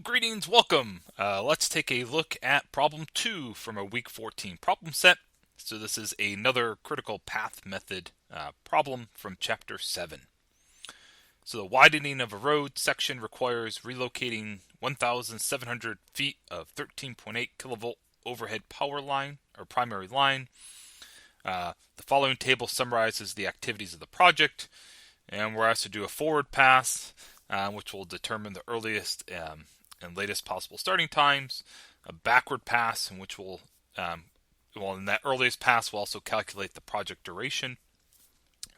Greetings, welcome. Let's take a look at problem 2 from our week 14 problem set. So this is another critical path method problem from chapter 7. So the widening of a road section requires relocating 1,700 feet of 13.8 kilovolt overhead power line or primary line. The following table summarizes the activities of the project, and we're asked to do a forward pass, which will determine the earliest and latest possible starting times, a backward pass, in which will, in that earliest pass, we'll also calculate the project duration,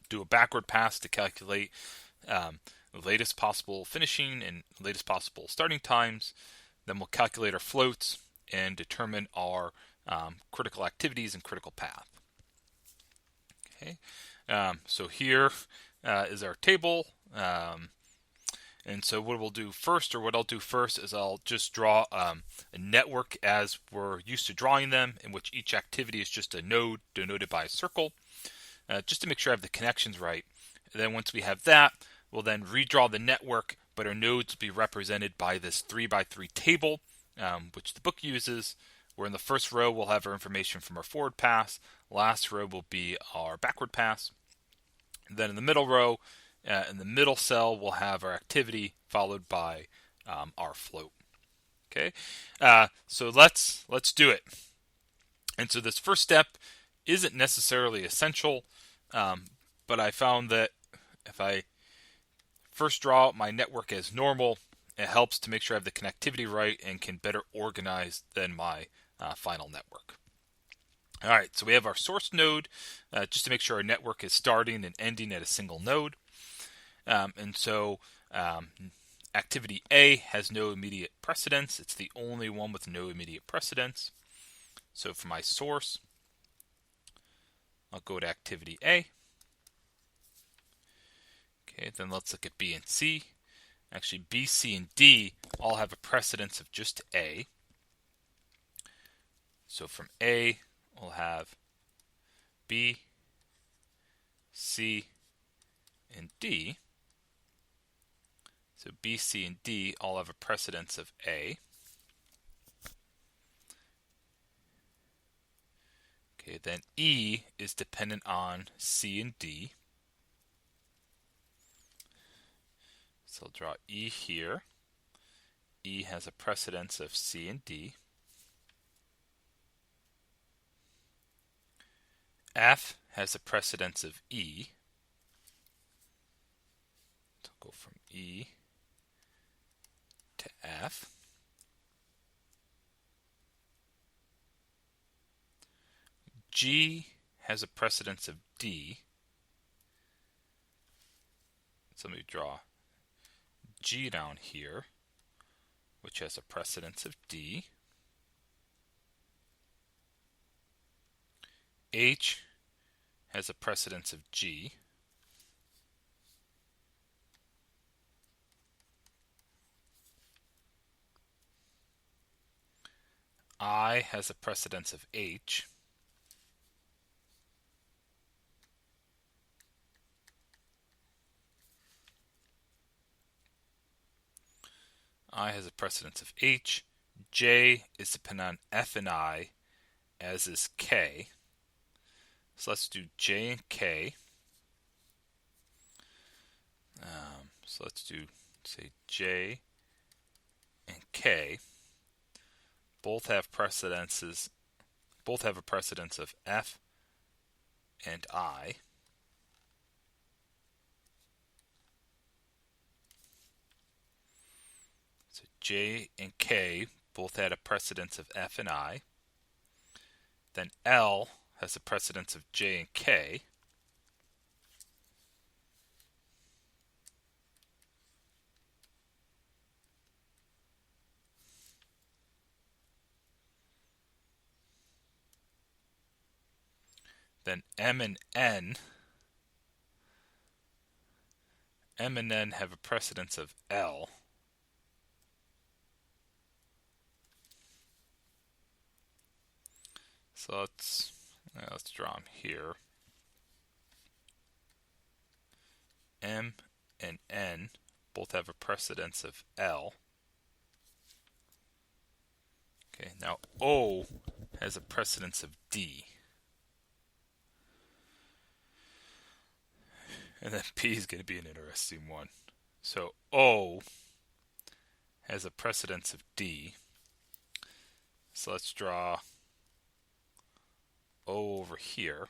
do a backward pass to calculate the latest possible finishing and latest possible starting times, then we'll calculate our floats and determine our critical activities and critical path. Okay, so here is our table. And so what I'll do first is I'll just draw a network as we're used to drawing them, in which each activity is just a node denoted by a circle, just to make sure I have the connections right. And then once we have that, we'll then redraw the network, but our nodes will be represented by this 3x3 table, which the book uses, where in the first row we'll have our information from our forward pass, last row will be our backward pass. And then in the middle row, in the middle cell, we'll have our activity followed by our float. Okay, so let's do it. And so this first step isn't necessarily essential, but I found that if I first draw my network as normal, it helps to make sure I have the connectivity right and can better organize then my final network. All right, so we have our source node, just to make sure our network is starting and ending at a single node. And so activity A has no immediate precedence. It's the only one with no immediate precedence. So for my source, I'll go to activity A. Okay, then let's look at B and C. Actually, B, C, and D all have a precedence of just A. So from A, we'll have B, C, and D. So B, C, and D all have a precedence of A. Okay, then E is dependent on C and D. So I'll draw E here. E has a precedence of C and D. F has a precedence of E. So I'll go from E to F. G has a precedence of D. So let me draw G down here, which has a precedence of D. H has a precedence of G. I has a precedence of H. I has a precedence of H. J is dependent on F and I, as is K. So let's do J and K. So let's do, say, J and K. Both have precedences. Both have a precedence of F and I. So J and K both had a precedence of F and I. Then L has a precedence of J and K. Then M and N have a precedence of L. So let's draw them here. M and N both have a precedence of L. Okay, now O has a precedence of D. And then P is going to be an interesting one. So O has a precedence of D. So let's draw O over here.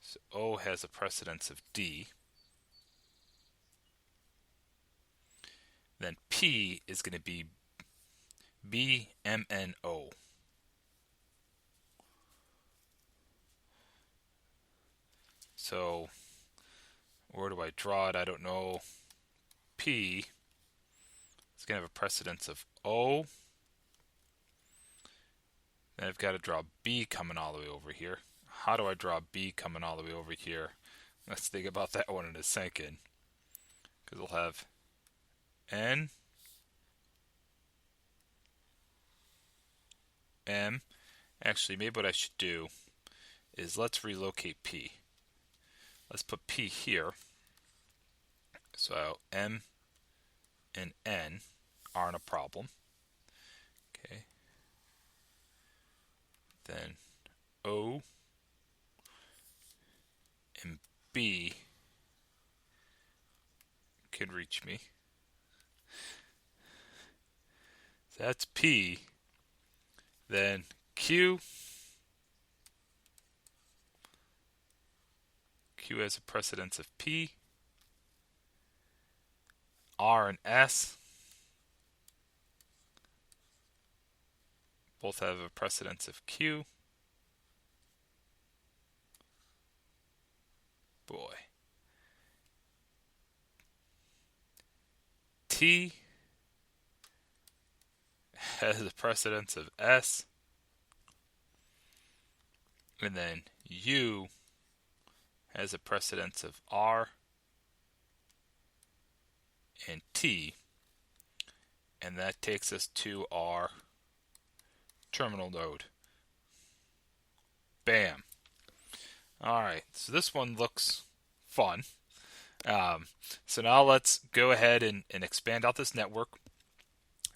So O has a precedence of D. Then P is going to be BMNO. So where do I draw it? I don't know. P is going to have a precedence of O. Then I've got to draw B coming all the way over here. How do I draw B coming all the way over here? Let's think about that one in a second. Because we'll have N, M. Actually, maybe what I should do is let's relocate P. Let's put P here. So M and N aren't a problem. Okay. Then O and B could reach me. So that's P. Then Q. Q has a precedence of P. R and S both have a precedence of Q. Boy. T has a precedence of S. And then U has a precedence of R and T. And that takes us to our terminal node. Bam. Alright, so this one looks fun. So now let's go ahead and expand out this network.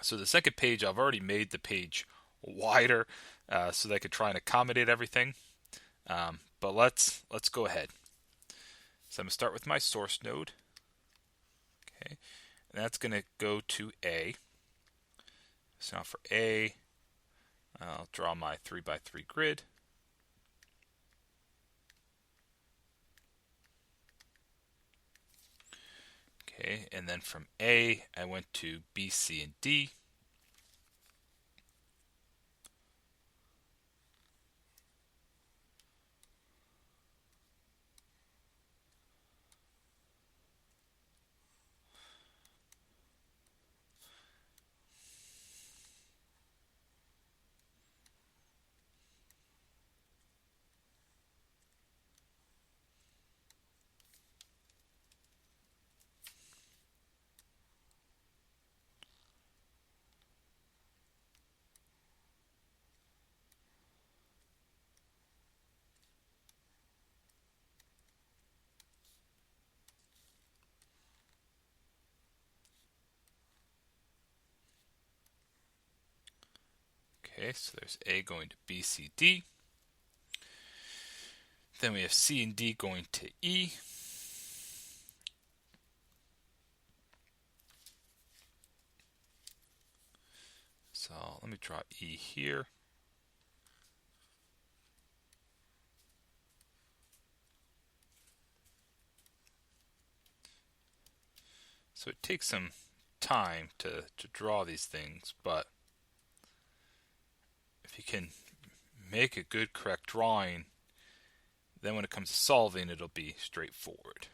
So the second page, I've already made the page wider so that I could try and accommodate everything. But let's go ahead. So I'm going to start with my source node. Okay, and that's going to go to A. So now for A, I'll draw my 3x3 grid. Okay, and then from A, I went to B, C, and D. Okay, so there's A going to B, C, D. Then we have C and D going to E. So let me draw E here. So it takes some time to draw these things, but if you can make a good, correct drawing, then when it comes to solving, it'll be straightforward.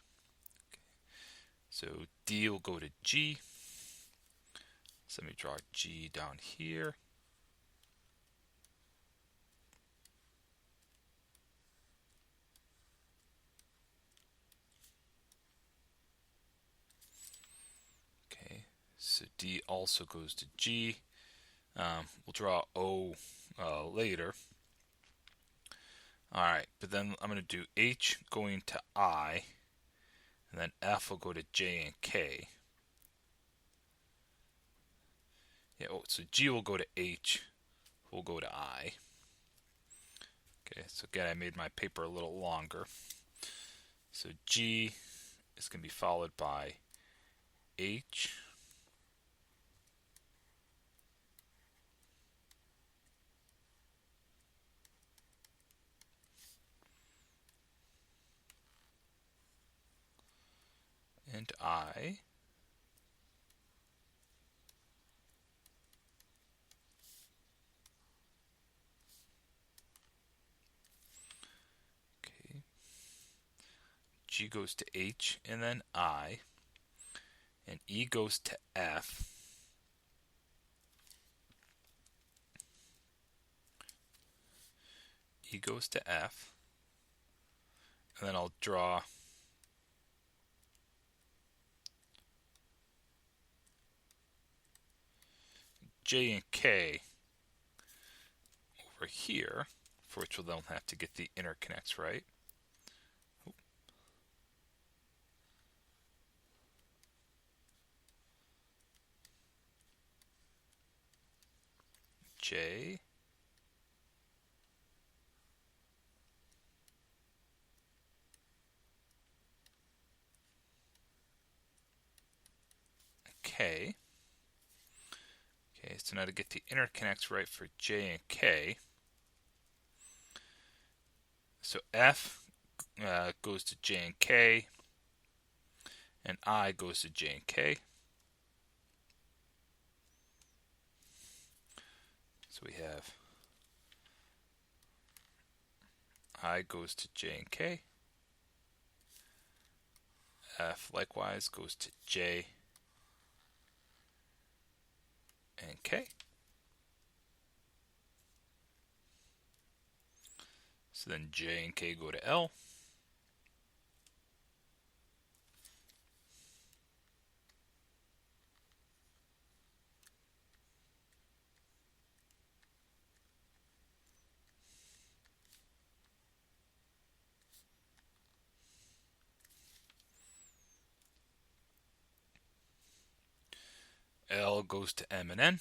Okay. So D will go to G. So let me draw G down here. Okay, so D also goes to G. We'll draw O later. Alright, but then I'm going to do H going to I, and then F will go to J and K. Yeah, oh, so G will go to H, will go to I. Okay, so again, I made my paper a little longer. So G is going to be followed by H, and I. Okay, G goes to H and then I, and E goes to F. E goes to F, and then I'll draw J and K over here, for which we'll then have to get the interconnects right. J, K. Okay, so now to get the interconnects right for J and K, so F goes to J and K, and I goes to J and K. So we have I goes to J and K. F likewise goes to J and K. So then J and K go to L. L goes to M and N.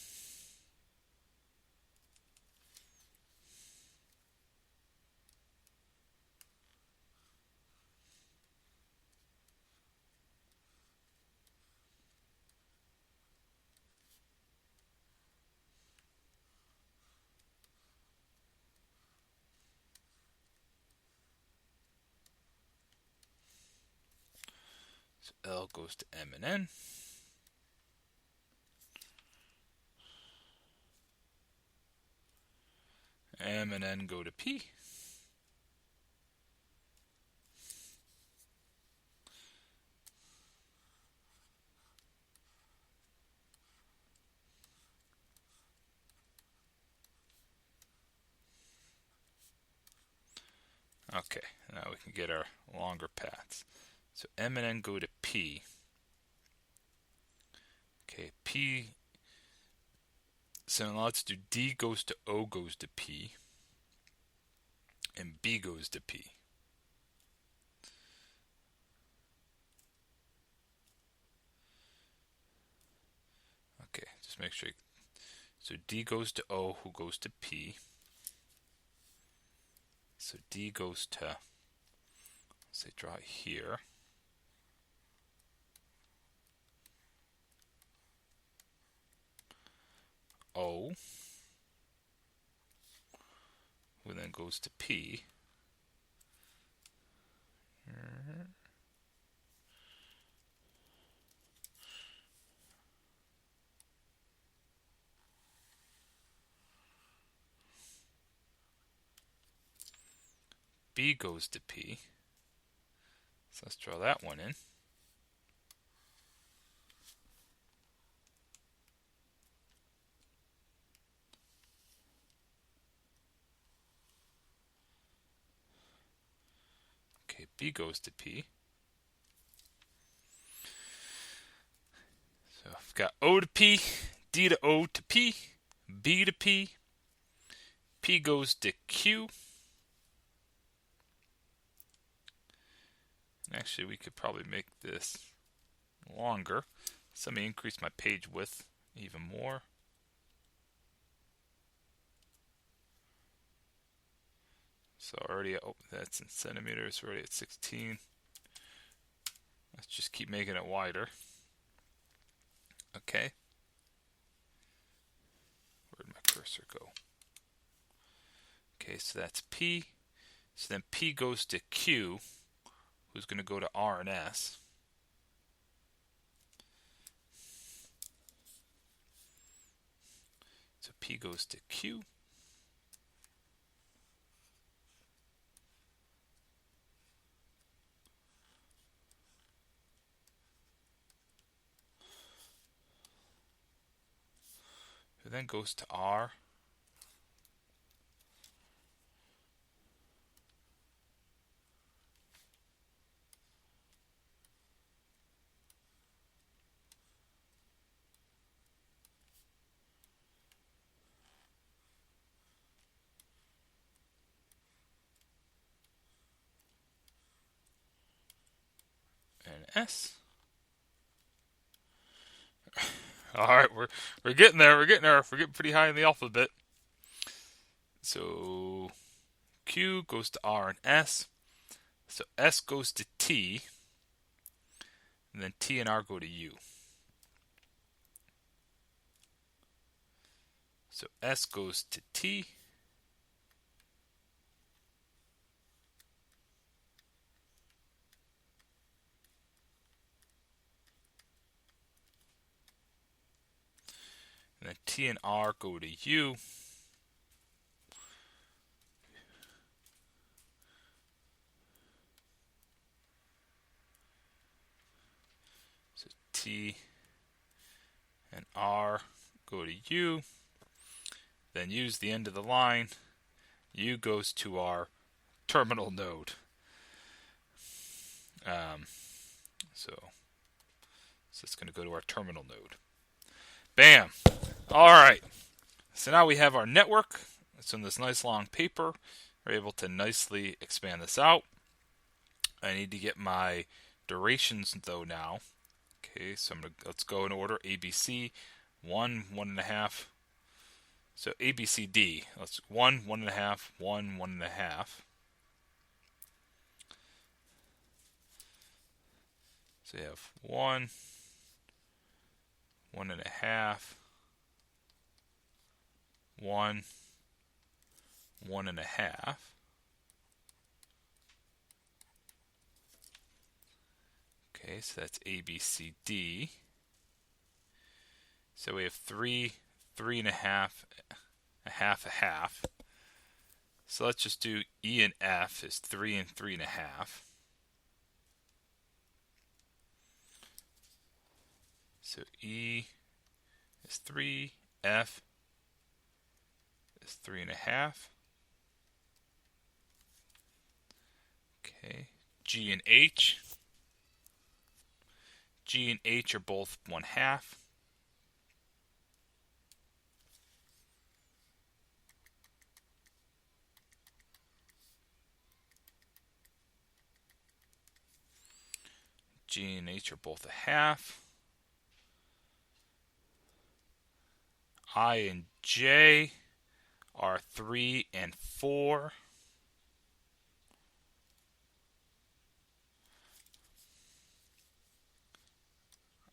So L goes to M and N. M and N go to P. Okay, now we can get our longer paths. So M and N go to P. Okay, P. So now let's do D goes to O goes to P. And B goes to P. Okay, just make sure. So D goes to O, who goes to P. So D goes to, let's say, draw it here. O, who then goes to P. B goes to P. So let's draw that one in. Okay, B goes to P. So I've got O to P, D to O to P, B to P, P goes to Q. Actually, we could probably make this longer. So let me increase my page width even more. So already, oh, that's in centimeters. We're already at 16. Let's just keep making it wider. Okay. Where'd my cursor go? Okay, so that's P. So then P goes to Q, who's going to go to R and S. So P goes to Q. Who then goes to R. And S. All right, we're getting there. We're getting there. We're getting pretty high in the alphabet. So Q goes to R and S. So S goes to T, and then T and R go to U. So S goes to T. And then T and R go to U. So T and R go to U. Then U's the end of the line. U goes to our terminal node. So it's going to go to our terminal node. Bam! All right. So now we have our network. It's in this nice long paper. We're able to nicely expand this out. I need to get my durations though now. Okay, so let's go in order. ABC, 1, 1.5. So ABCD. Let's 1, 1.5, 1, 1.5. So you have 1, 1.5, 1, 1.5. Okay, so that's ABCD. So we have 3, 3.5, a half. So let's just do E and F is 3 and 3.5. So E is 3, F is 3.5. Okay, G and H. G and H are both 1/2. G and H are both 1/2. I and J are 3 and 4.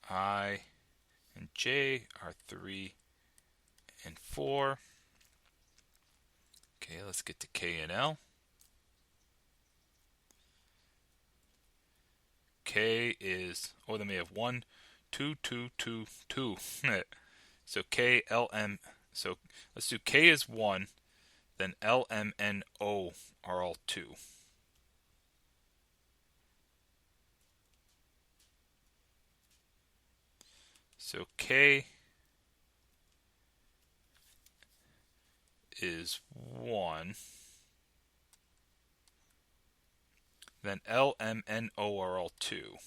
I and J are 3 and 4. Okay, let's get to K and L. K is, oh, then we have 1, 2, 2, 2, 2. So K, L, M. So let's do K is 1, then L, M, N, O are all 2. So K is 1, then L, M, N, O are all 2.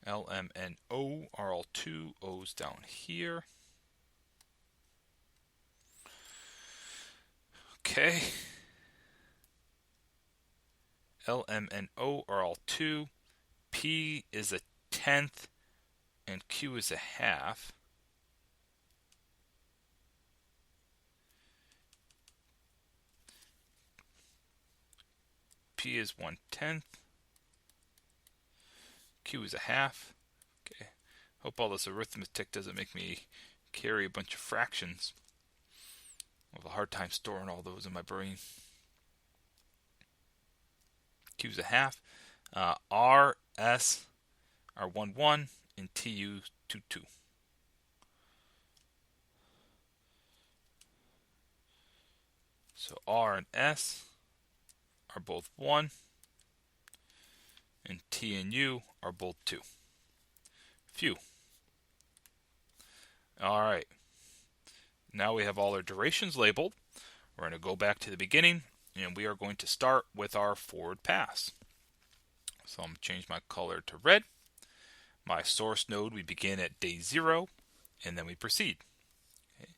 L, M, N, O are all 2. O's down here. Okay. L, M, N, O are all 2. P is a 10th. and Q is a half. P is 1/10. Q is a half. Okay. Hope all this arithmetic doesn't make me carry a bunch of fractions. I have a hard time storing all those in my brain. Q is a half. R, S are 1/1, and TU 2/2. So R and S are both 1, and T and U are both 2. Phew. Alright. Now we have all our durations labeled. We're going to go back to the beginning, and we are going to start with our forward pass. So I'm going to change my color to red. My source node, we begin at day 0, and then we proceed. Okay.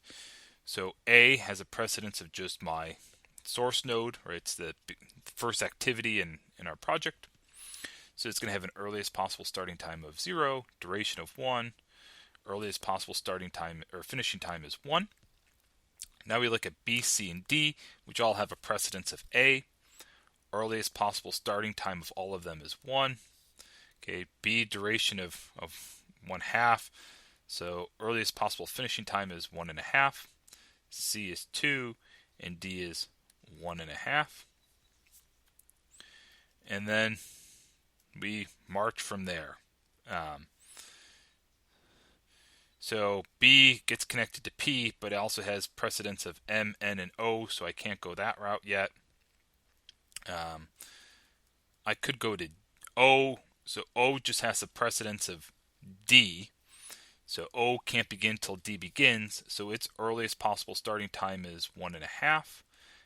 So A has a precedence of just my source node, or it's the first activity in our project. So it's going to have an earliest possible starting time of 0, duration of 1, earliest possible starting time or finishing time is 1. Now we look at B, C, and D, which all have a precedence of A. Earliest possible starting time of all of them is 1. Okay, B, duration of 1/2. So earliest possible finishing time is 1.5. C is 2, and D is 1.5. And then we march from there. So B gets connected to P, but it also has precedence of M, N, and O, so I can't go that route yet. I could go to O, so O just has the precedence of D. So O can't begin till D begins, so its earliest possible starting time is 1.5,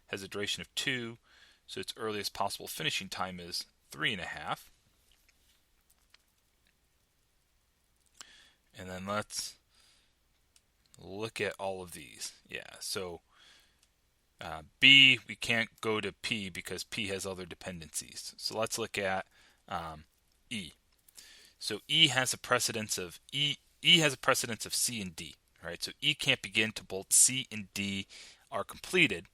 has a duration of 2, so its earliest possible finishing time is 3.5. And then let's look at all of these. Yeah, so B, we can't go to P because P has other dependencies. So let's look at E. So E has a precedence of E has a precedence of C and D. Right? So E can't begin till both C and D are completed.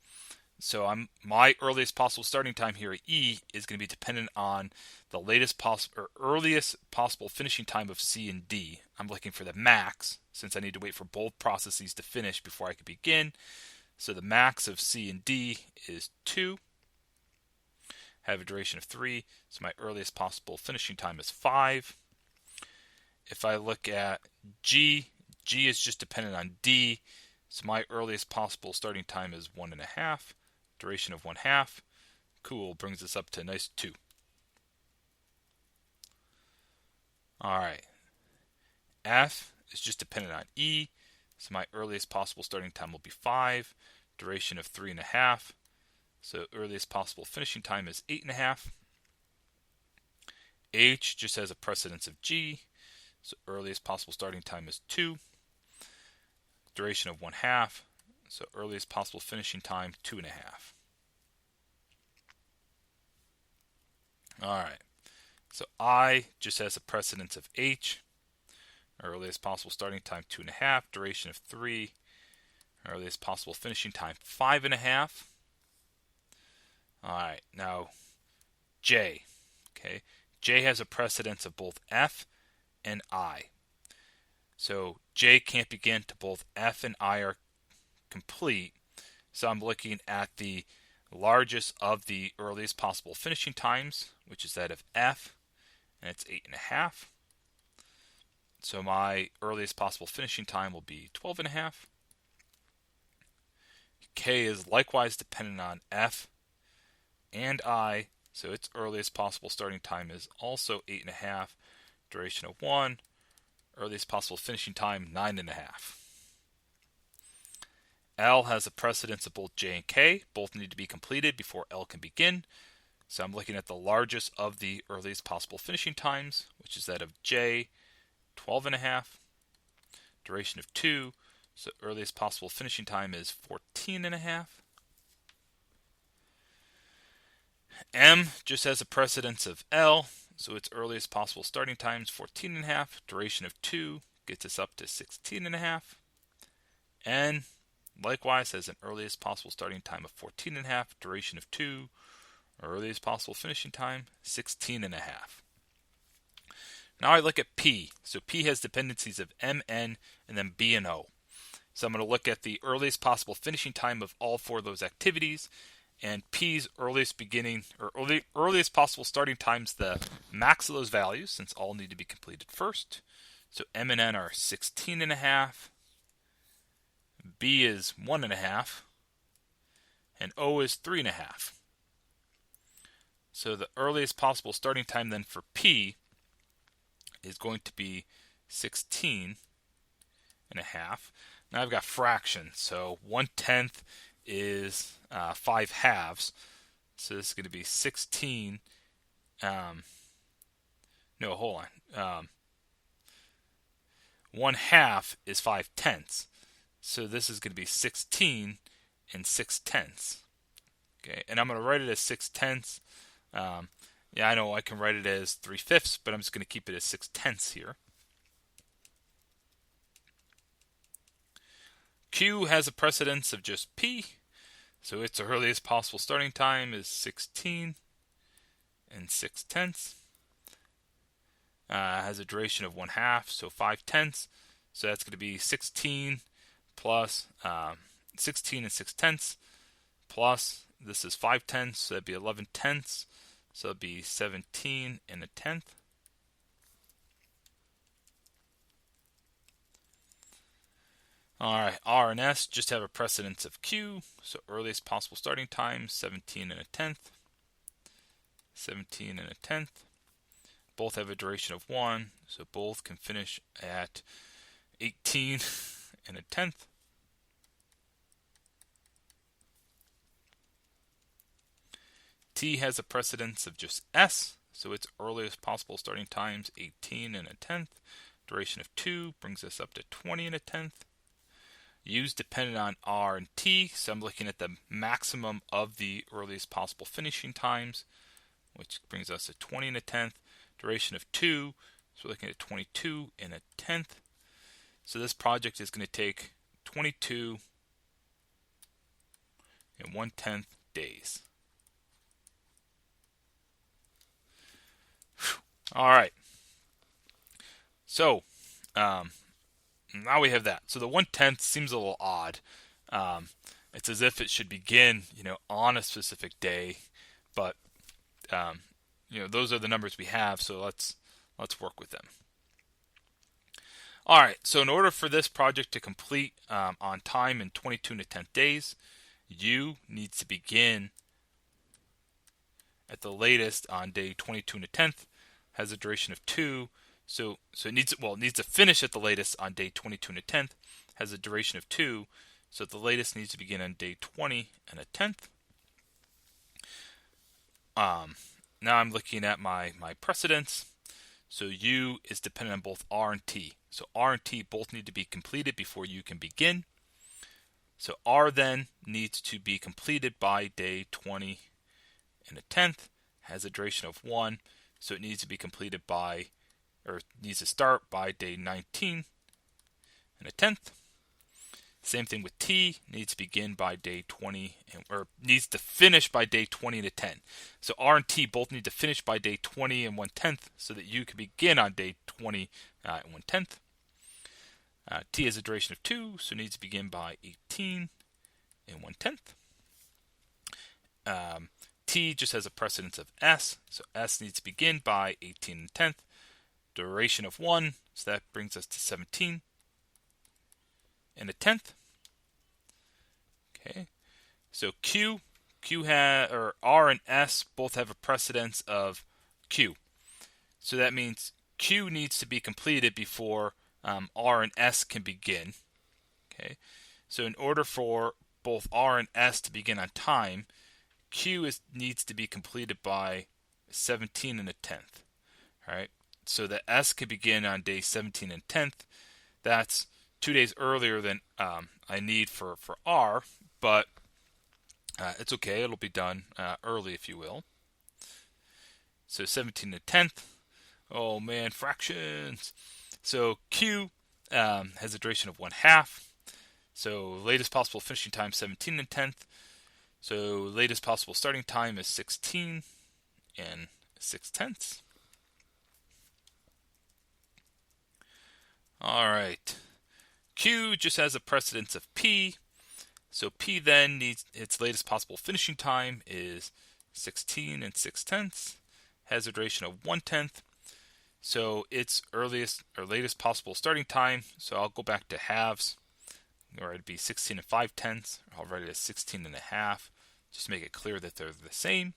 So my earliest possible starting time here at E is going to be dependent on the latest possible or earliest possible finishing time of C and D. I'm looking for the max since I need to wait for both processes to finish before I can begin. So the max of C and D is 2. Have a duration of 3. So my earliest possible finishing time is 5. If I look at G, G is just dependent on D. So my earliest possible starting time is 1.5. Duration of 1/2. Cool, brings us up to a nice 2. Alright. F is just dependent on E. So my earliest possible starting time will be 5. Duration of 3.5. So earliest possible finishing time is 8.5. H just has a precedence of G. So earliest possible starting time is 2. Duration of 1/2. So earliest possible finishing time, 2.5. Alright. So I just has a precedence of H. Earliest possible starting time, 2.5. Duration of 3. Earliest possible finishing time, 5.5. Alright, now J. Okay. J has a precedence of both F and I. So J can't begin till both F and I are complete. So I'm looking at the largest of the earliest possible finishing times, which is that of F, and it's 8.5. So my earliest possible finishing time will be 12.5. K is likewise dependent on F and I, so its earliest possible starting time is also 8.5. Duration of 1. Earliest possible finishing time, 9.5. L has a precedence of both J and K. Both need to be completed before L can begin. So I'm looking at the largest of the earliest possible finishing times, which is that of J, 12.5. Duration of 2. So earliest possible finishing time is 14.5. M just has a precedence of L. so its earliest possible starting time is 14.5. Duration of 2 gets us up to 16.5. N likewise has an earliest possible starting time of 14.5. Duration of 2. Earliest possible finishing time, 16.5. Now I look at P. So P has dependencies of M, N, and then B and O. So I'm going to look at the earliest possible finishing time of all four of those activities, and P's earliest beginning or earliest possible starting times the max of those values, since all need to be completed first. So M and N are 16.5, B is 1.5, and O is 3.5. So the earliest possible starting time then for P is going to be 16.5. Now I've got fractions, so 1/10 is 5 halves. So this is going to be 16. No, hold on. 1/2 is 5/10. So this is going to be 16 and 6/10. Okay, and I'm going to write it as 6/10. Yeah, I know I can write it as 3/5, but I'm just going to keep it as 6/10 here. Q has a precedence of just P, so its earliest possible starting time is 16 and 6/10. Has a duration of 1/2, so 5/10. So that's going to be 16 plus 16 and 6/10 plus this is 5/10, so that'd be 11/10. So it'd be 17 and 1/10. Alright, R and S just have a precedence of Q, so earliest possible starting time, 17 and 1/10. 17 and 1/10. Both have a duration of 1, so both can finish at 18 and 1/10. T has a precedence of just S, so its earliest possible starting times 18 and 1/10. Duration of 2 brings us up to 20 and 1/10. U's dependent on R and T, so I'm looking at the maximum of the earliest possible finishing times, which brings us to 20 and 1/10. Duration of 2, so we're looking at 22 and 1/10. So this project is going to take 22 and 1/10 days. All right. So now we have that. So the 1/10 seems a little odd. It's as if it should begin, on a specific day, but those are the numbers we have. So let's work with them. All right. So in order for this project to complete on time in 22 and 1/10 days, U needs to begin at the latest on day 22 and 1/10. Has a duration of 2. So it needs to finish at the latest on day 22 and 1/10. Has a duration of 2. So the latest needs to begin on day 20 and 1/10. Now I'm looking at my precedents. So U is dependent on both R and T. So R and T both need to be completed before U can begin. So R then needs to be completed by day 20 and 1/10. Has a duration of 1. So it needs to be completed needs to start by day 19 and 1/10. Same thing with T, needs to begin by day 20, or needs to finish by day 20 and 1/10. So R and T both need to finish by day 20 and 1/10 so that U can begin on day 20 and 1/10. T has a duration of 2, so needs to begin by 18 and 1/10. T just has a precedence of S, so S needs to begin by 18 and 1/10. Duration of 1, so that brings us to 17 and 1/10. Okay, so R and S both have a precedence of Q. So that means Q needs to be completed before R and S can begin. Okay, so in order for both R and S to begin on time, Q needs to be completed by 17 and 1/10. All right, so that S can begin on day 17 and 1/10. That's 2 days earlier than I need for R, but it's okay. It'll be done early, if you will. So 17 and a tenth. Oh man, fractions. So Q has a duration of 1/2. So latest possible finishing time 17 and a tenth. So latest possible starting time is 16 and 6/10. All right. Q just has a precedence of P. So P then needs its latest possible finishing time is 16 and 6/10. Has a duration of 1/10. So its earliest or latest possible starting time. So I'll go back to halves, or it'd be 16 and 5/10. I'll write it as 16 and a half, just to make it clear that they're the same.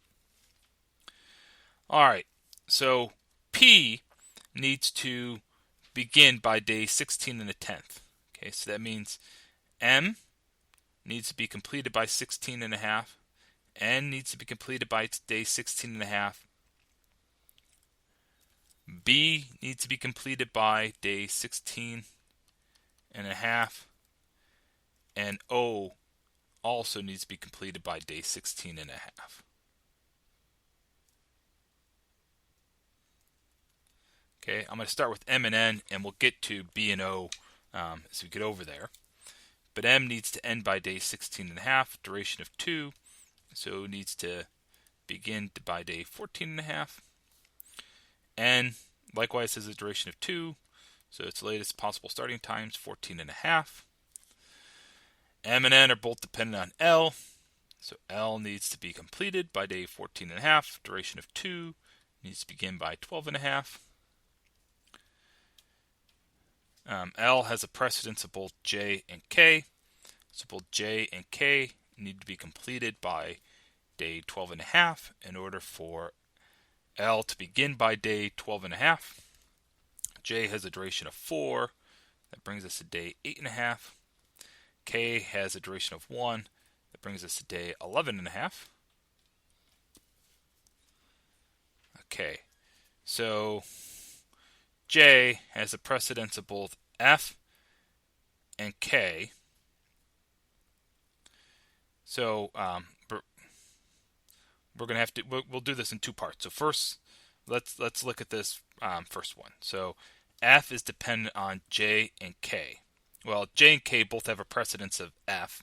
All right. So P needs to begin by day 16 and a tenth. Okay, so that means M needs to be completed by 16 and a half. N needs to be completed by day 16 and a half. B needs to be completed by day 16 and a half. And O also needs to be completed by day 16 and a half. Okay, I'm going to start with M and N, and we'll get to B and O as we get over there. But M needs to end by day 16 and a half, duration of 2. So it needs to begin by day 14 and a half. N likewise has a duration of 2. So its latest possible starting time is 14 and a half. M and N are both dependent on L. So L needs to be completed by day 14 and a half, duration of 2. Needs to begin by 12 and a half. L has a precedence of both J and K. So both J and K need to be completed by day 12 and a half in order for L to begin by day 12 and a half. J has a duration of 4. That brings us to day 8 and a half. K has a duration of 1. That brings us to day 11 and a half. Okay, so J has a precedence of both F and K. So we're going to have to, we'll do this in two parts. So first, let's look at this first one. So F is dependent on J and K. Well, J and K both have a precedence of F.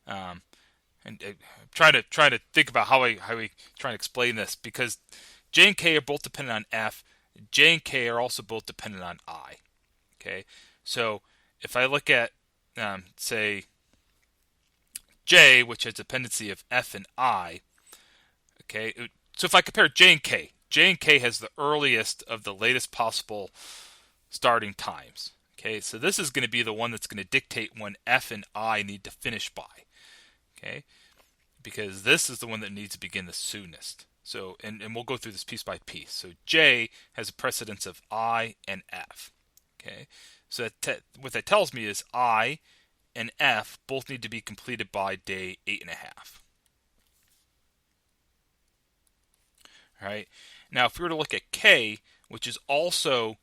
And try to think about how we try to explain this, because J and K are both dependent on F. J and K are also both dependent on I. Okay, so if I look at say J, which has dependency of F and I. Okay, so if I compare J and K has the earliest of the latest possible starting times. Okay, so this is going to be the one that's going to dictate when F and I need to finish by. Okay, because this is the one that needs to begin the soonest. So, and we'll go through this piece by piece. So J has a precedence of I and F. Okay, so what that tells me is I and F both need to be completed by day 8 and a half. All right. Now, if we were to look at K, which is also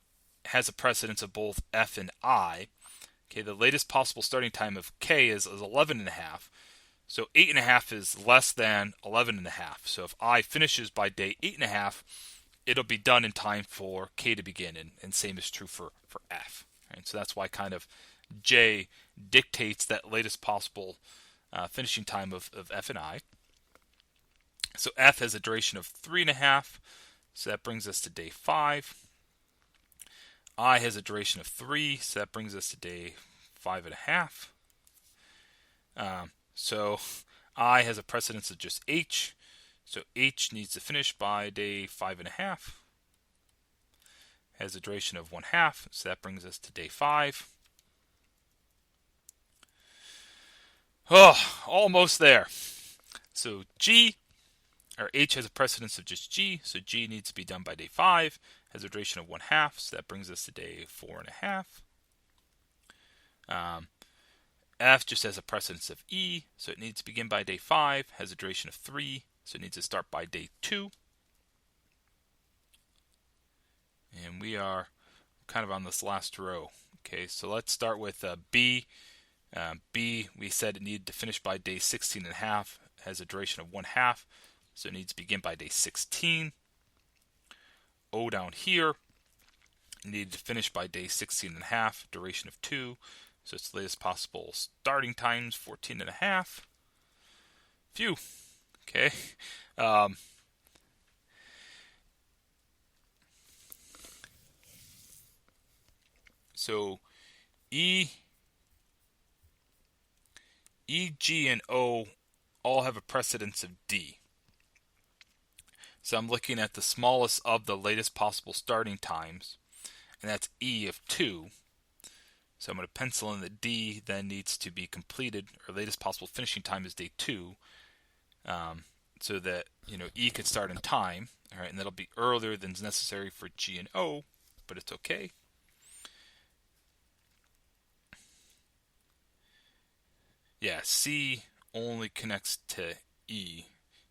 has a precedence of both F and I, okay, the latest possible starting time of K is 11 and a half. So 8 and a half is less than 11 and a half. So if I finishes by day 8 and a half, it'll be done in time for K to begin, and same is true for F. Right? So that's why kind of J dictates that latest possible finishing time of F and I. So F has a duration of 3.5, so that brings us to day 5. I has a duration of 3, so that brings us to day 5.5. So I has a precedence of just H, so H needs to finish by day 5.5. Has a duration of 1/2, so that brings us to day 5. Oh, almost there. So G, or H has a precedence of just G, so G needs to be done by day 5. Has a duration of 1/2, so that brings us to day 4.5. F just has a precedence of E, so it needs to begin by day 5. Has a duration of 3, so it needs to start by day 2. And we are kind of on this last row. Okay, so let's start with B. B, we said it needed to finish by day 16.5. Has a duration of 1/2, so it needs to begin by day 16. O down here. Needed to finish by day 16 and a half, duration of 2. So it's the latest possible starting times, 14 and a half. Phew. Okay. So E, G, and O all have a precedence of D. So I'm looking at the smallest of the latest possible starting times, and that's E of 2. So I'm going to pencil in that D then needs to be completed, or latest possible finishing time is day 2, so that E could start in time. All right, and that'll be earlier than is necessary for G and O, but it's okay. Yeah, C only connects to E.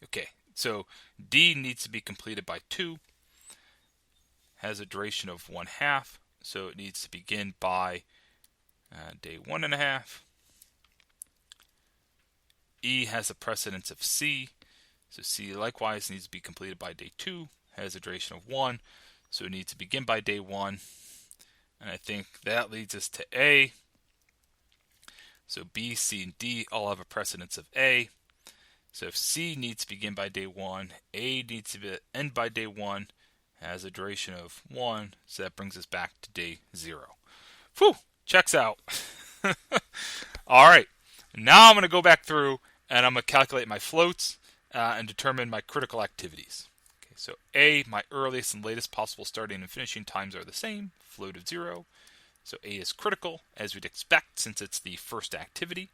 Okay, so D needs to be completed by 2, has a duration of 1/2, so it needs to begin by day 1.5. E has a precedence of C, so C likewise needs to be completed by day 2, has a duration of 1, so it needs to begin by day 1. And I think that leads us to A. So B, C, and D all have a precedence of A. So if C needs to begin by day 1, A needs to end by day 1, has a duration of 1, so that brings us back to day 0. Whew, checks out. All right, now I'm going to go back through and I'm going to calculate my floats and determine my critical activities. Okay, so A, my earliest and latest possible starting and finishing times are the same, float of 0. So A is critical, as we'd expect, since it's the first activity.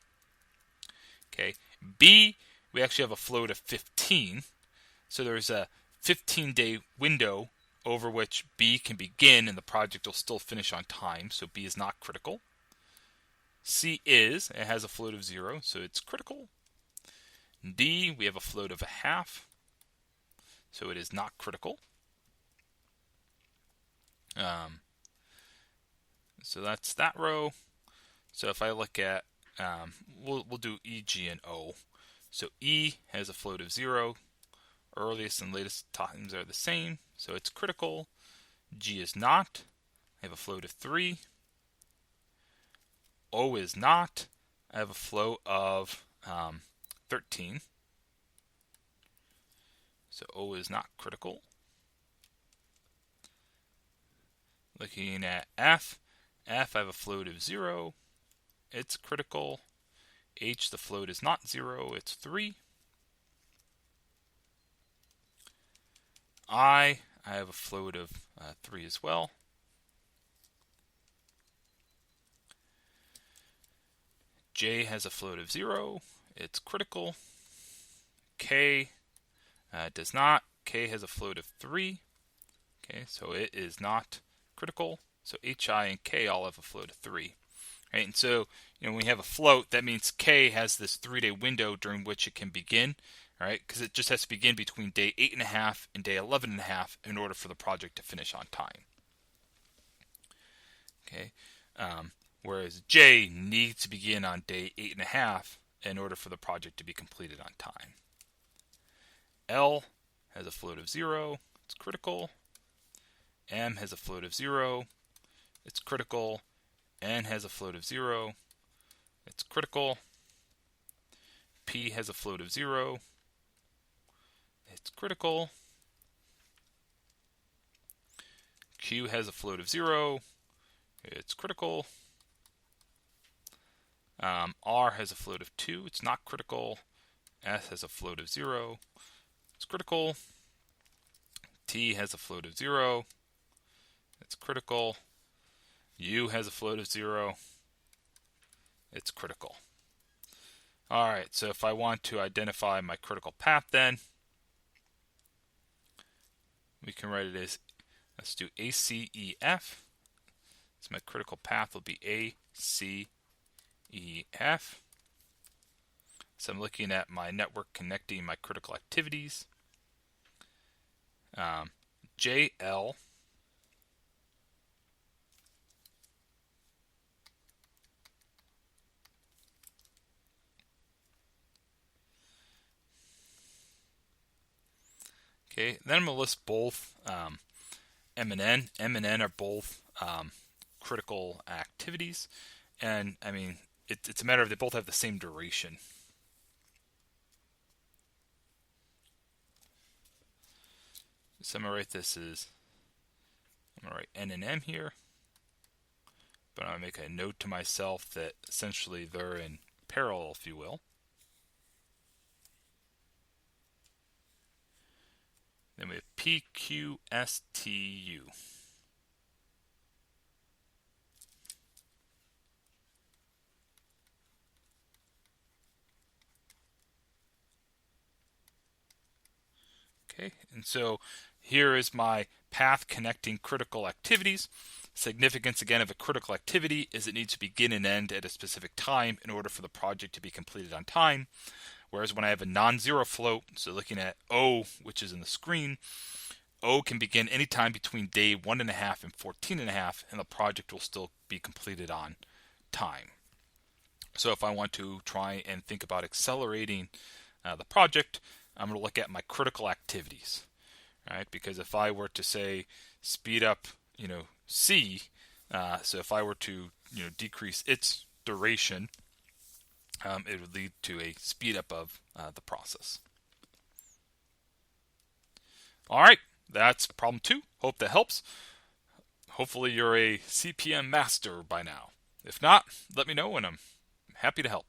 Okay, B, we actually have a float of 15. So there's a 15-day window over which B can begin and the project will still finish on time, so B is not critical. C is, it has a float of 0, so it's critical. D, we have a float of 1/2, so it is not critical. So that's that row. So if I look at, we'll do E, G, and O. So E has a float of 0. Earliest and latest times are the same, so it's critical. G is not. I have a float of 3. O is not. I have a float of 13. So O is not critical. Looking at F, I have a float of 0. It's critical. H, the float is not 0, it's 3. I have a float of 3 as well. J has a float of 0. It's critical. K does not. K has a float of 3. Okay, so it is not critical. So H, I, and K all have a float of 3. Right, and so when we have a float, that means K has this 3-day window during which it can begin. All right, because it just has to begin between day 8.5 and day 11.5 in order for the project to finish on time. Okay, whereas J needs to begin on day 8.5 in order for the project to be completed on time. L has a float of 0. It's critical. M has a float of 0. It's critical. N has a float of 0. It's critical. P has a float of 0. It's critical. Q has a float of 0. It's critical. R has a float of 2. It's not critical. S has a float of 0. It's critical. T has a float of 0. It's critical. U has a float of 0. It's critical. Alright, so if I want to identify my critical path then, we can write it as, let's do ACEF. So my critical path will be ACEF. So I'm looking at my network connecting my critical activities. JL Okay, then I'm going to list both M and N. M and N are both critical activities, and I mean it's a matter of they both have the same duration. So I'm gonna write this as I'm gonna write N and M here, but I'm gonna make a note to myself that essentially they're in parallel, if you will. Then we have P, Q, S, T, U. Okay, and so here is my path connecting critical activities. Significance again of a critical activity is it needs to begin and end at a specific time in order for the project to be completed on time. Whereas when I have a non-zero float, so looking at O, which is in the screen, O can begin anytime between day 1.5 and 14.5, and the project will still be completed on time. So if I want to try and think about accelerating the project, I'm going to look at my critical activities, right? Because if I were to say speed up, C, so if I were to, decrease its duration, it would lead to a speed up of the process. All right, that's problem 2. Hope that helps. Hopefully you're a CPM master by now. If not, let me know and I'm happy to help.